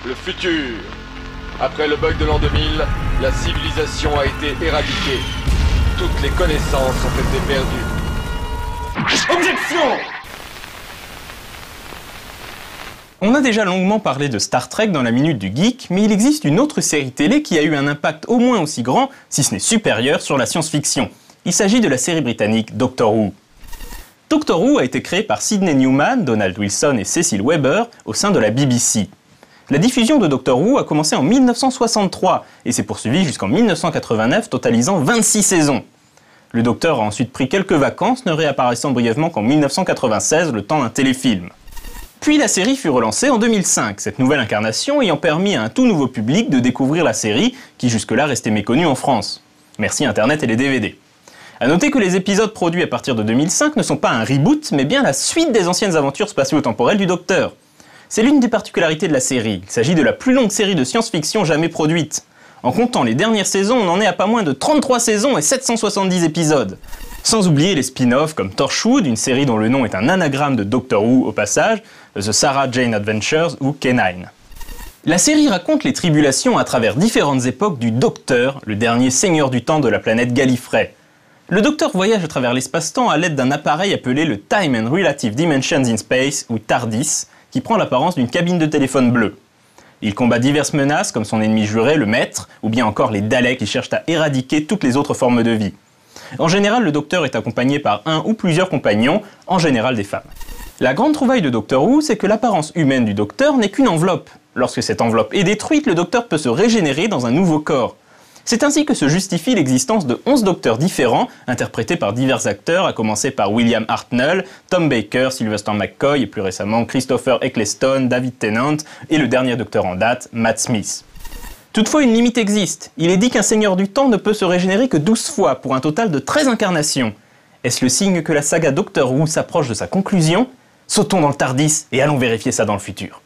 Le futur. Après le bug de l'an 2000, la civilisation a été éradiquée. Toutes les connaissances ont été perdues. Objection! On a déjà longuement parlé de Star Trek dans la Minute du Geek, mais il existe une autre série télé qui a eu un impact au moins aussi grand, si ce n'est supérieur, sur la science-fiction. Il s'agit de la série britannique Doctor Who. Doctor Who a été créé par Sydney Newman, Donald Wilson et Cecil Weber au sein de la BBC. La diffusion de Doctor Who a commencé en 1963 et s'est poursuivie jusqu'en 1989, totalisant 26 saisons. Le Docteur a ensuite pris quelques vacances, ne réapparaissant brièvement qu'en 1996, le temps d'un téléfilm. Puis la série fut relancée en 2005, cette nouvelle incarnation ayant permis à un tout nouveau public de découvrir la série, qui jusque-là restait méconnue en France. Merci Internet et les DVD. A noter que les épisodes produits à partir de 2005 ne sont pas un reboot, mais bien la suite des anciennes aventures spatio-temporelles du Docteur. C'est l'une des particularités de la série, il s'agit de la plus longue série de science-fiction jamais produite. En comptant les dernières saisons, on en est à pas moins de 33 saisons et 770 épisodes. Sans oublier les spin-offs comme Torchwood, une série dont le nom est un anagramme de Doctor Who au passage, The Sarah Jane Adventures ou K9. La série raconte les tribulations à travers différentes époques du Docteur, le dernier seigneur du temps de la planète Gallifrey. Le Docteur voyage à travers l'espace-temps à l'aide d'un appareil appelé le Time and Relative Dimensions in Space, ou TARDIS, qui prend l'apparence d'une cabine de téléphone bleue. Il combat diverses menaces comme son ennemi juré, le Maître, ou bien encore les Daleks qui cherchent à éradiquer toutes les autres formes de vie. En général, le Docteur est accompagné par un ou plusieurs compagnons, en général des femmes. La grande trouvaille de Doctor Who, c'est que l'apparence humaine du Docteur n'est qu'une enveloppe. Lorsque cette enveloppe est détruite, le Docteur peut se régénérer dans un nouveau corps. C'est ainsi que se justifie l'existence de 11 Docteurs différents, interprétés par divers acteurs, à commencer par William Hartnell, Tom Baker, Sylvester McCoy et plus récemment Christopher Eccleston, David Tennant et le dernier Docteur en date, Matt Smith. Toutefois, une limite existe. Il est dit qu'un seigneur du temps ne peut se régénérer que 12 fois, pour un total de 13 incarnations. Est-ce le signe que la saga Doctor Who s'approche de sa conclusion ? Sautons dans le TARDIS et allons vérifier ça dans le futur.